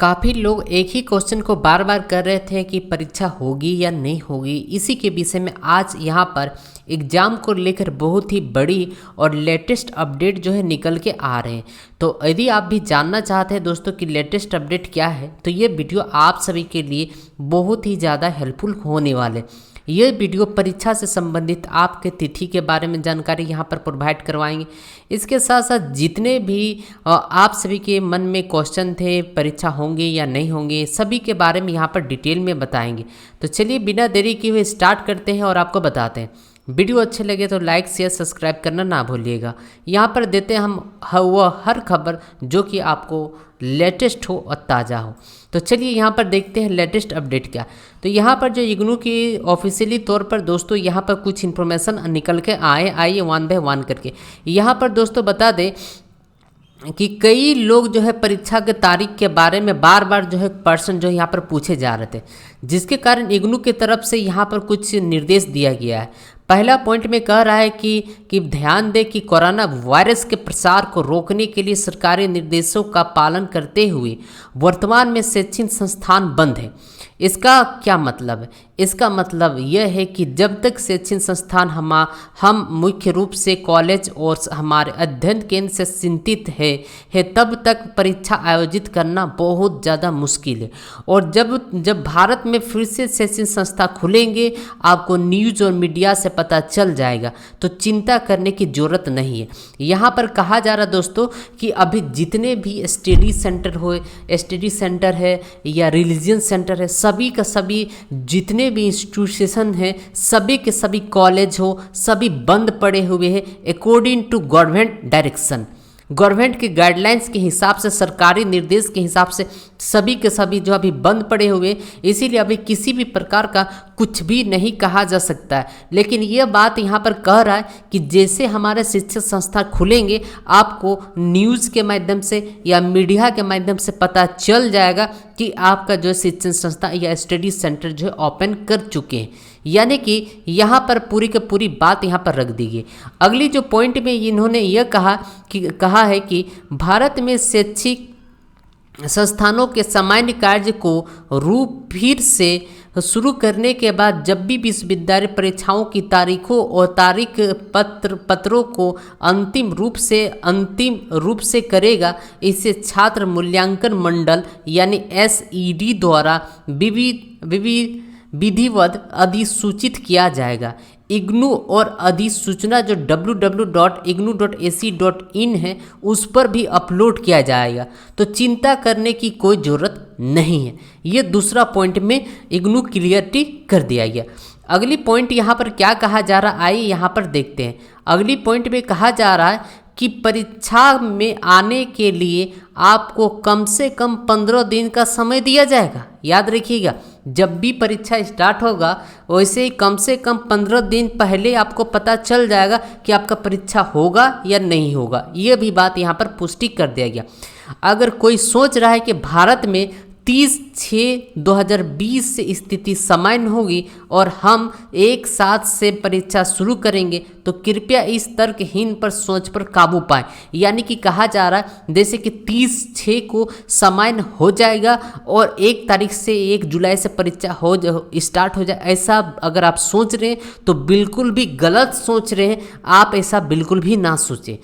काफ़ी लोग एक ही क्वेश्चन को बार बार कर रहे थे कि परीक्षा होगी या नहीं होगी। इसी के विषय में आज यहाँ पर एग्ज़ाम को लेकर बहुत ही बड़ी और लेटेस्ट अपडेट जो है निकल के आ रहे हैं। तो यदि आप भी जानना चाहते हैं दोस्तों कि लेटेस्ट अपडेट क्या है, तो ये वीडियो आप सभी के लिए बहुत ही ज़्यादा हेल्पफुल होने वाले। ये वीडियो परीक्षा से संबंधित आपके तिथि के बारे में जानकारी यहाँ पर प्रोवाइड करवाएंगे। इसके साथ साथ जितने भी आप सभी के मन में क्वेश्चन थे परीक्षा होंगे या नहीं होंगे, सभी के बारे में यहाँ पर डिटेल में बताएंगे। तो चलिए बिना देरी किए हुए स्टार्ट करते हैं और आपको बताते हैं। वीडियो अच्छे लगे तो लाइक शेयर सब्सक्राइब करना ना भूलिएगा। यहाँ पर देते हैं हम वह हर खबर जो कि आपको लेटेस्ट हो और ताज़ा हो। तो चलिए यहाँ पर देखते हैं लेटेस्ट अपडेट क्या। तो यहाँ पर जो इग्नू की ऑफिशियली तौर पर दोस्तों यहाँ पर कुछ इन्फॉर्मेशन निकल के आइए वन बाय वन करके। यहाँ पर दोस्तों बता दें कि कई लोग जो है परीक्षा के तारीख के बारे में बार बार जो है पर्सन जो यहाँ पर पूछे जा रहे थे, जिसके कारण इग्नू की तरफ से यहाँ पर कुछ निर्देश दिया गया है। पहला पॉइंट में कह रहा है कि ध्यान दें कि कोरोना वायरस के प्रसार को रोकने के लिए सरकारी निर्देशों का पालन करते हुए वर्तमान में शैक्षणिक संस्थान बंद है। इसका क्या मतलब है? इसका मतलब यह है कि जब तक शैक्षणिक संस्थान हम मुख्य रूप से कॉलेज और हमारे अध्ययन केंद्र से चिंतित है तब तक परीक्षा आयोजित करना बहुत ज़्यादा मुश्किल है। और जब भारत में फिर से शैक्षणिक संस्था खुलेंगे आपको न्यूज़ और मीडिया से पता चल जाएगा, तो चिंता करने की ज़रूरत नहीं है। यहाँ पर कहा जा रहा दोस्तों कि अभी जितने भी स्टडी सेंटर है या रिलीजियन सेंटर है, सभी का सभी जितने भी इंस्टीट्यूशन हैं, सभी के सभी कॉलेज हो सभी बंद पड़े हुए हैं according to government direction. Government के गाइडलाइंस के हिसाब से, सरकारी निर्देश के हिसाब से सभी के सभी जो अभी बंद पड़े हुए, इसीलिए अभी किसी भी प्रकार का कुछ भी नहीं कहा जा सकता है। लेकिन यह बात यहाँ पर कह रहा है कि जैसे हमारे शिक्षण संस्था खुलेंगे आपको न्यूज़ के माध्यम से या मीडिया के माध्यम से पता चल जाएगा कि आपका जो शिक्षण संस्था या स्टडी सेंटर जो है ओपन कर चुके हैं। यानी कि यहाँ पर पूरी की पूरी बात यहाँ पर रख दी गई। अगली जो पॉइंट में इन्होंने यह कहा है कि भारत में शैक्षिक संस्थानों के सामान्य कार्य को फिर से शुरू करने के बाद जब भी विश्वविद्यालय परीक्षाओं की तारीखों और तारीख पत्रों को अंतिम रूप से करेगा, इसे छात्र मूल्यांकन मंडल यानी SED द्वारा विधिवत अधिसूचित किया जाएगा। इग्नू और अधिसूचना जो www.ignu.ac.in है उस पर भी अपलोड किया जाएगा, तो चिंता करने की कोई ज़रूरत नहीं है। ये दूसरा पॉइंट में इग्नू क्लियरिटी कर दिया गया। अगली पॉइंट यहाँ पर क्या कहा जा रहा है, आइए यहाँ पर देखते हैं। अगली पॉइंट में कहा जा रहा है कि परीक्षा में आने के लिए आपको कम से कम 15 दिन का समय दिया जाएगा। याद रखिएगा, जब भी परीक्षा स्टार्ट होगा वैसे ही कम से कम 15 दिन पहले आपको पता चल जाएगा कि आपका परीक्षा होगा या नहीं होगा। ये भी बात यहाँ पर पुष्टि कर दिया गया। अगर कोई सोच रहा है कि भारत में 30/6/2020 से स्थिति सामान्य होगी और हम एक साथ से परीक्षा शुरू करेंगे, तो कृपया इस तर्कहीन पर सोच पर काबू पाएं। यानी कि कहा जा रहा है जैसे कि 30/6 को सामान्य हो जाएगा और 1 तारीख से 1 जुलाई से परीक्षा स्टार्ट हो जाए, ऐसा अगर आप सोच रहे हैं तो बिल्कुल भी गलत सोच रहे हैं। आप ऐसा बिल्कुल भी ना सोचें।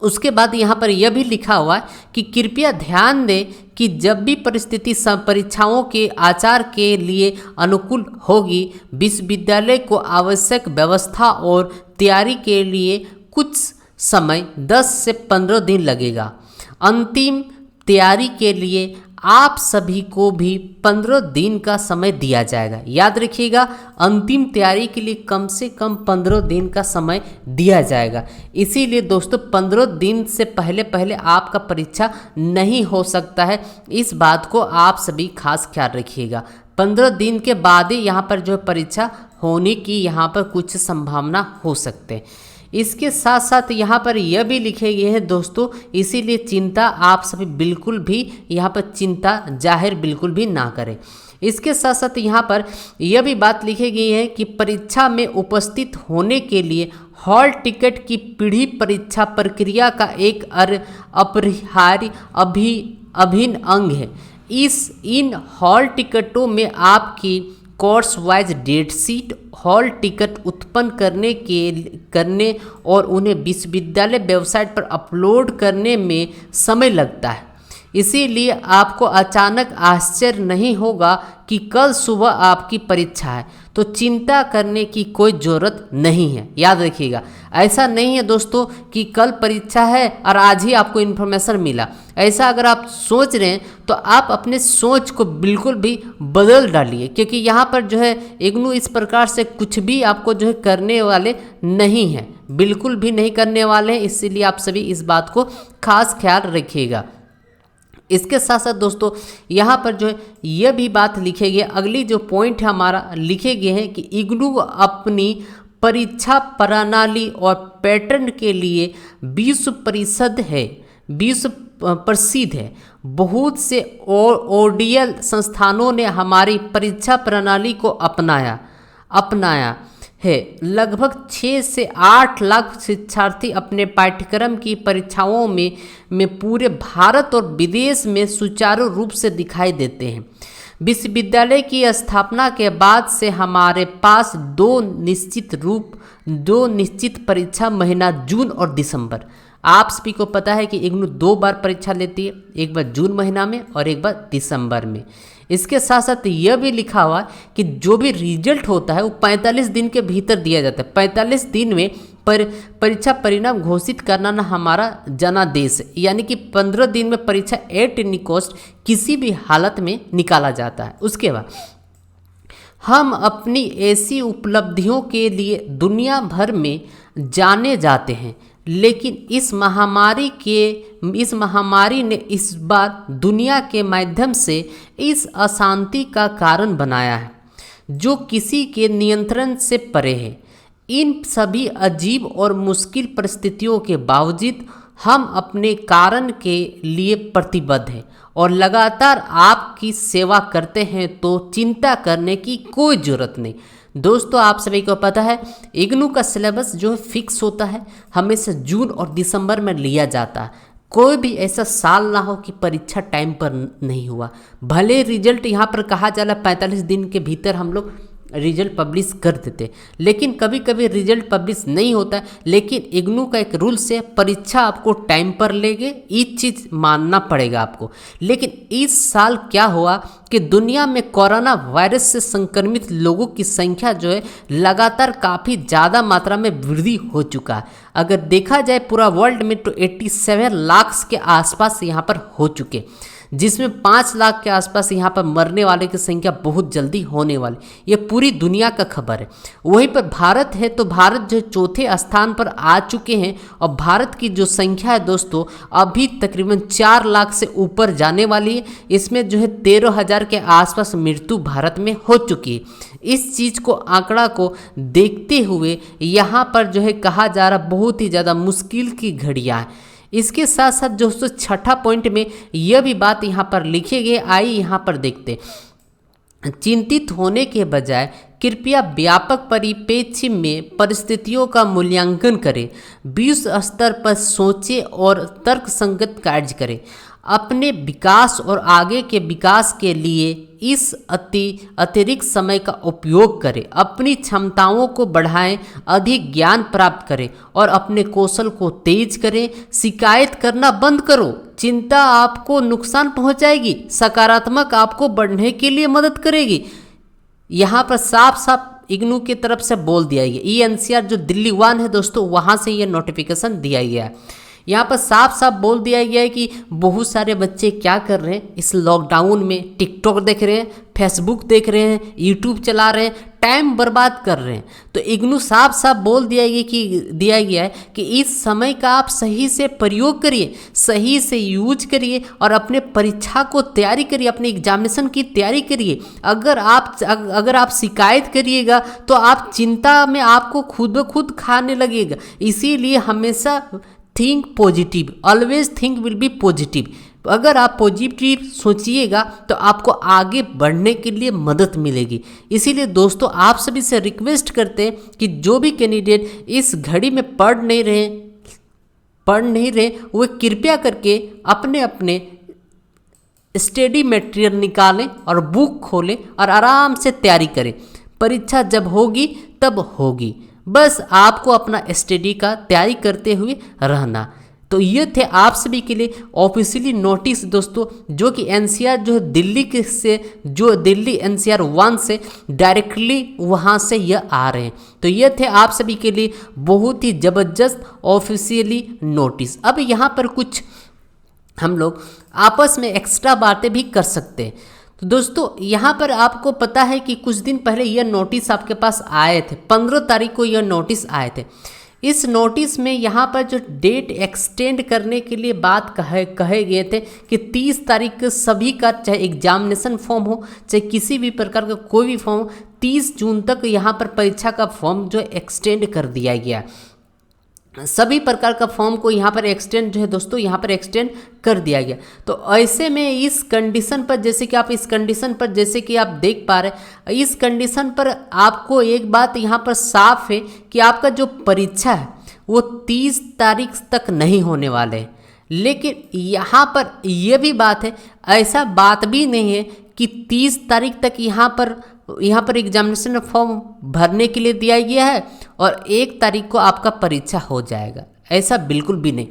उसके बाद यहाँ पर यह भी लिखा हुआ है कि कृपया ध्यान दें कि जब भी परिस्थिति परीक्षाओं के आचार के लिए अनुकूल होगी, विश्वविद्यालय को आवश्यक व्यवस्था और तैयारी के लिए कुछ समय 10 से 15 दिन लगेगा। अंतिम तैयारी के लिए आप सभी को भी 15 दिन का समय दिया जाएगा। याद रखिएगा, अंतिम तैयारी के लिए कम से कम 15 दिन का समय दिया जाएगा। इसीलिए दोस्तों 15 दिन से पहले आपका परीक्षा नहीं हो सकता है। इस बात को आप सभी खास ख्याल रखिएगा। 15 दिन के बाद ही यहाँ पर जो परीक्षा होने की यहाँ पर कुछ संभावना हो सकते हैं। इसके साथ साथ यहाँ पर यह भी लिखे गए हैं दोस्तों, इसीलिए चिंता आप सभी बिल्कुल भी यहाँ पर चिंता जाहिर बिल्कुल भी ना करें। इसके साथ साथ यहाँ पर यह भी बात लिखी गई है कि परीक्षा में उपस्थित होने के लिए हॉल टिकट की पीढ़ी परीक्षा प्रक्रिया का एक अपरिहार्य अभिन्न अंग है। इन हॉल टिकटों में आपकी course wise date sheet, hall ticket उत्पन्न करने और उन्हें विश्वविद्यालय वेबसाइट पर अपलोड करने में समय लगता है। इसीलिए आपको अचानक आश्चर्य नहीं होगा कि कल सुबह आपकी परीक्षा है, तो चिंता करने की कोई ज़रूरत नहीं है। याद रखिएगा, ऐसा नहीं है दोस्तों कि कल परीक्षा है और आज ही आपको इन्फॉर्मेशन मिला। ऐसा अगर आप सोच रहे हैं तो आप अपने सोच को बिल्कुल भी बदल डालिए, क्योंकि यहाँ पर जो है इग्नू इस प्रकार से कुछ भी आपको जो है करने वाले नहीं हैं, बिल्कुल भी नहीं करने वाले हैं। इसीलिए आप सभी इस बात को खास ख्याल रखिएगा। इसके साथ साथ दोस्तों यहाँ पर जो है यह भी बात लिखे गए, अगली जो पॉइंट है हमारा लिखे गए हैं कि इग्नू अपनी परीक्षा प्रणाली और पैटर्न के लिए विश्व प्रसिद्ध है। बहुत से ओडीएल संस्थानों ने हमारी परीक्षा प्रणाली को अपनाया है। लगभग 6 से 8 लाख शिक्षार्थी अपने पाठ्यक्रम की परीक्षाओं में पूरे भारत और विदेश में सुचारू रूप से दिखाई देते हैं। विश्वविद्यालय की स्थापना के बाद से हमारे पास दो निश्चित परीक्षा महीना जून और दिसंबर। आप सभी को पता है कि इग्नू 2 बार परीक्षा लेती है, एक बार जून महीना में और एक बार दिसंबर में। इसके साथ साथ यह भी लिखा हुआ कि जो भी रिजल्ट होता है वो 45 दिन के भीतर दिया जाता है। 45 दिन में परीक्षा परिणाम घोषित करना ना हमारा जनादेश है, यानी कि 15 दिन में परीक्षा एट एनी कॉस्ट किसी भी हालत में निकाला जाता है। उसके बाद हम अपनी ऐसी उपलब्धियों के लिए दुनिया भर में जाने जाते हैं, लेकिन इस महामारी ने इस बार दुनिया के माध्यम से इस अशांति का कारण बनाया है जो किसी के नियंत्रण से परे है। इन सभी अजीब और मुश्किल परिस्थितियों के बावजूद हम अपने कारण के लिए प्रतिबद्ध हैं और लगातार आपकी सेवा करते हैं, तो चिंता करने की कोई ज़रूरत नहीं। दोस्तों आप सभी को पता है इग्नू का सिलेबस जो है फिक्स होता है, हमेशा जून और दिसंबर में लिया जाता है। कोई भी ऐसा साल ना हो कि परीक्षा टाइम पर नहीं हुआ। भले रिजल्ट यहाँ पर कहा जा रहा है 45 दिन के भीतर हम लोग रिजल्ट पब्लिश कर देते, लेकिन कभी कभी रिजल्ट पब्लिश नहीं होता है। लेकिन इग्नू का एक रूल से परीक्षा आपको टाइम पर लेंगे, ये चीज़ मानना पड़ेगा आपको। लेकिन इस साल क्या हुआ कि दुनिया में कोरोना वायरस से संक्रमित लोगों की संख्या जो है लगातार काफ़ी ज़्यादा मात्रा में वृद्धि हो चुका है। अगर देखा जाए पूरा वर्ल्ड में तो 87 लाख के आसपास यहाँ पर हो चुके, जिसमें 5 लाख के आसपास यहाँ पर मरने वाले की संख्या बहुत जल्दी होने वाली। ये पूरी दुनिया का खबर है। वहीं पर भारत है तो भारत जो चौथे स्थान पर आ चुके हैं और भारत की जो संख्या है दोस्तों अभी तकरीबन 4 लाख से ऊपर जाने वाली है। इसमें जो है 13,000 के आसपास मृत्यु भारत में हो चुकी है। इस चीज़ को आंकड़ा को देखते हुए यहाँ पर जो है कहा जा रहा बहुत ही ज़्यादा मुश्किल की घड़ियाँ हैं। इसके साथ साथ दोस्तों छठा पॉइंट में यह भी बात यहाँ पर लिखे गए, आई यहाँ पर देखते। चिंतित होने के बजाय कृपया व्यापक परिप्रेक्ष्य में परिस्थितियों का मूल्यांकन करें, विश्व स्तर पर सोचें और तर्कसंगत कार्य करें। अपने विकास और आगे के विकास के लिए इस अतिरिक्त समय का उपयोग करें, अपनी क्षमताओं को बढ़ाएं, अधिक ज्ञान प्राप्त करें और अपने कौशल को तेज करें। शिकायत करना बंद करो, चिंता आपको नुकसान पहुंचाएगी, सकारात्मक आपको बढ़ने के लिए मदद करेगी। यहाँ पर साफ साफ इग्नू की तरफ से बोल दिया गया। ENCR जो दिल्ली 1 है दोस्तों वहाँ से ये नोटिफिकेशन दिया गया है। यहाँ पर साफ साफ बोल दिया गया है कि बहुत सारे बच्चे क्या कर रहे हैं इस लॉकडाउन में, टिकटॉक देख रहे हैं, फेसबुक देख रहे हैं, यूट्यूब चला रहे हैं, टाइम बर्बाद कर रहे हैं। तो इग्नू साफ साफ बोल दिया गया है कि इस समय का आप सही से प्रयोग करिए, सही से यूज करिए और अपने परीक्षा को तैयारी करिए, अपने एग्जामिनेशन की तैयारी करिए। अगर आप शिकायत करिएगा तो आप चिंता में आपको खुद ब खुद खाने लगेगा। इसीलिए हमेशा think positive, always think will be positive. अगर आप पॉजिटिव सोचिएगा तो आपको आगे बढ़ने के लिए मदद मिलेगी। इसीलिए दोस्तों आप सभी से रिक्वेस्ट करते हैं कि जो भी कैंडिडेट इस घड़ी में पढ़ नहीं रहे वो कृपया करके अपने अपने स्टडी मटेरियल निकालें और बुक खोलें और आराम से तैयारी करें। परीक्षा जब होगी तब होगी, बस आपको अपना स्टडी का तैयारी करते हुए रहना। तो ये थे आप सभी के लिए ऑफिशियली नोटिस दोस्तों, जो कि एनसीआर जो दिल्ली के से जो दिल्ली एनसीआर 1 से डायरेक्टली वहाँ से यह आ रहे हैं। तो ये थे आप सभी के लिए बहुत ही ज़बरदस्त ऑफिशियली नोटिस। अब यहाँ पर कुछ हम लोग आपस में एक्स्ट्रा बातें भी कर सकते हैं। तो दोस्तों यहाँ पर आपको पता है कि कुछ दिन पहले यह नोटिस आपके पास आए थे, 15 तारीख को यह नोटिस आए थे। इस नोटिस में यहाँ पर जो डेट एक्सटेंड करने के लिए बात कहे गए थे कि 30 तारीख को सभी का, चाहे एग्जामिनेशन फॉर्म हो चाहे किसी भी प्रकार का कोई भी फॉर्म हो, 30 जून तक यहाँ पर परीक्षा का फॉर्म जो एक्सटेंड कर दिया गया। सभी प्रकार का फॉर्म को यहाँ पर एक्सटेंड जो है दोस्तों यहाँ पर एक्सटेंड कर दिया गया। तो ऐसे में इस कंडीशन पर जैसे कि आप देख पा रहे हैं, इस कंडीशन पर आपको एक बात यहाँ पर साफ है कि आपका जो परीक्षा है वो 30 तारीख तक नहीं होने वाले हैं। लेकिन यहाँ पर यह भी बात है, ऐसा बात भी नहीं है कि 30 तारीख तक यहाँ पर एग्जामिनेशन फॉर्म भरने के लिए दिया गया है और 1 तारीख को आपका परीक्षा हो जाएगा, ऐसा बिल्कुल भी नहीं।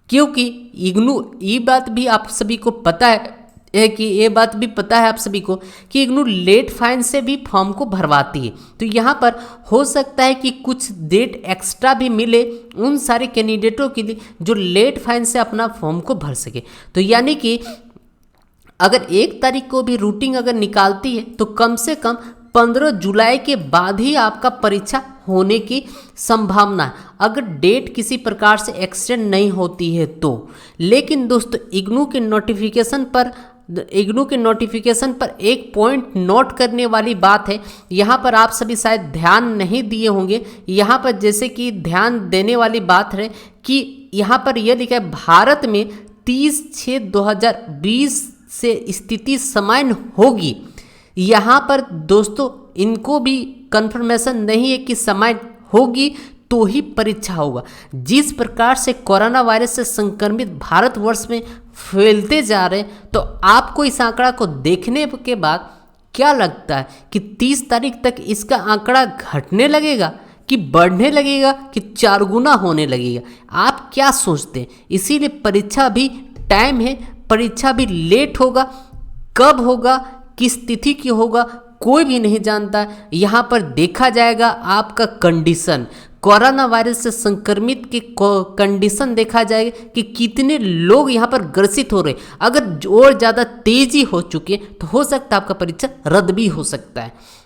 क्योंकि इग्नू ये बात भी आप सभी को पता है कि आप सभी को कि इग्नू लेट फाइन से भी फॉर्म को भरवाती है। तो यहाँ पर हो सकता है कि कुछ डेट एक्स्ट्रा भी मिले उन सारे कैंडिडेटों के लिए जो लेट फाइन से अपना फॉर्म को भर सके। तो यानी कि अगर 1 तारीख को भी रूटीन अगर निकालती है तो कम से कम 15 जुलाई के बाद ही आपका परीक्षा होने की संभावना है, अगर डेट किसी प्रकार से एक्सटेंड नहीं होती है तो। लेकिन दोस्तों इग्नू के नोटिफिकेशन पर एक पॉइंट नोट करने वाली बात है, यहाँ पर आप सभी शायद ध्यान नहीं दिए होंगे। यहाँ पर जैसे कि ध्यान देने वाली बात है कि यहाँ पर यह लिखा है भारत में 30/6/2020 से स्थिति सामान्य होगी। यहाँ पर दोस्तों इनको भी कंफर्मेशन नहीं है कि सामान्य होगी तो ही परीक्षा होगा। जिस प्रकार से कोरोना वायरस से संक्रमित भारतवर्ष में फैलते जा रहे हैं, तो आपको इस आंकड़ा को देखने के बाद क्या लगता है कि 30 तारीख तक इसका आंकड़ा घटने लगेगा कि बढ़ने लगेगा कि 4 गुना होने लगेगा? आप क्या सोचते हैं? इसीलिए परीक्षा भी टाइम है, परीक्षा भी लेट होगा, कब होगा, किस तिथि की होगा, कोई भी नहीं जानता। यहाँ पर देखा जाएगा आपका कंडीशन, कोरोना वायरस से संक्रमित के कंडीशन देखा जाएगा कि कितने लोग यहाँ पर ग्रसित हो रहे। अगर और ज़्यादा तेजी हो चुकी है तो हो सकता है आपका परीक्षा रद्द भी हो सकता है।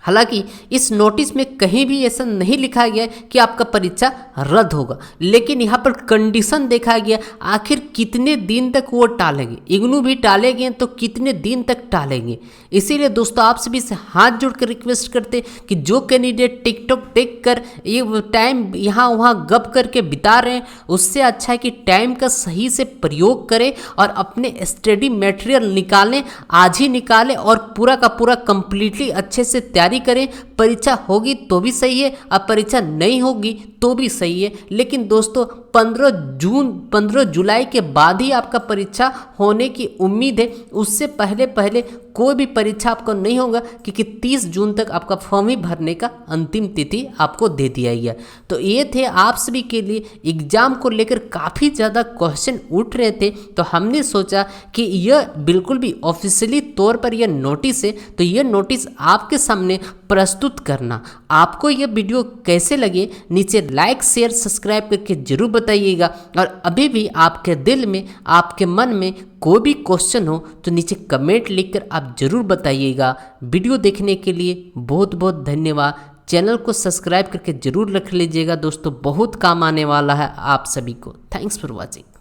हालांकि इस नोटिस में कहीं भी ऐसा नहीं लिखा गया कि आपका परीक्षा रद्द होगा, लेकिन यहाँ पर कंडीशन देखा गया आखिर कितने दिन तक वो टालेंगे। इग्नू भी टालेंगे तो कितने दिन तक टालेंगे। इसीलिए दोस्तों आप सभी से हाथ जोड़कर रिक्वेस्ट करते कि जो कैंडिडेट टिकटॉक देख कर ये टाइम यहाँ वहाँ गप करके बिता रहे हैं, उससे अच्छा है कि टाइम का सही से प्रयोग करें और अपने स्टडी मटेरियल निकालें, आज ही निकालें और पूरा का पूरा कंप्लीटली अच्छे से तैयारी करें। परीक्षा होगी तो भी सही है, अब परीक्षा नहीं होगी तो भी सही है। लेकिन दोस्तों 15 जुलाई के बाद ही आपका परीक्षा होने की उम्मीद है। उससे पहले कोई भी परीक्षा आपको नहीं होगा, क्योंकि 30 जून तक आपका फॉर्म ही भरने का अंतिम तिथि आपको दे दिया गया। तो ये थे आप सभी के लिए एग्जाम को लेकर काफ़ी ज़्यादा क्वेश्चन उठ रहे थे, तो हमने सोचा कि यह बिल्कुल भी ऑफिशियली तौर पर यह नोटिस है, तो यह नोटिस आपके सामने प्रस्तुत करना। आपको यह वीडियो कैसे लगे नीचे लाइक शेयर सब्सक्राइब करके जरूर बताइएगा। और अभी भी आपके दिल में आपके मन में कोई भी क्वेश्चन हो तो नीचे कमेंट लिखकर आप जरूर बताइएगा। वीडियो देखने के लिए बहुत बहुत धन्यवाद। चैनल को सब्सक्राइब करके जरूर रख लीजिएगा दोस्तों, बहुत काम आने वाला है आप सभी को। Thanks for watching.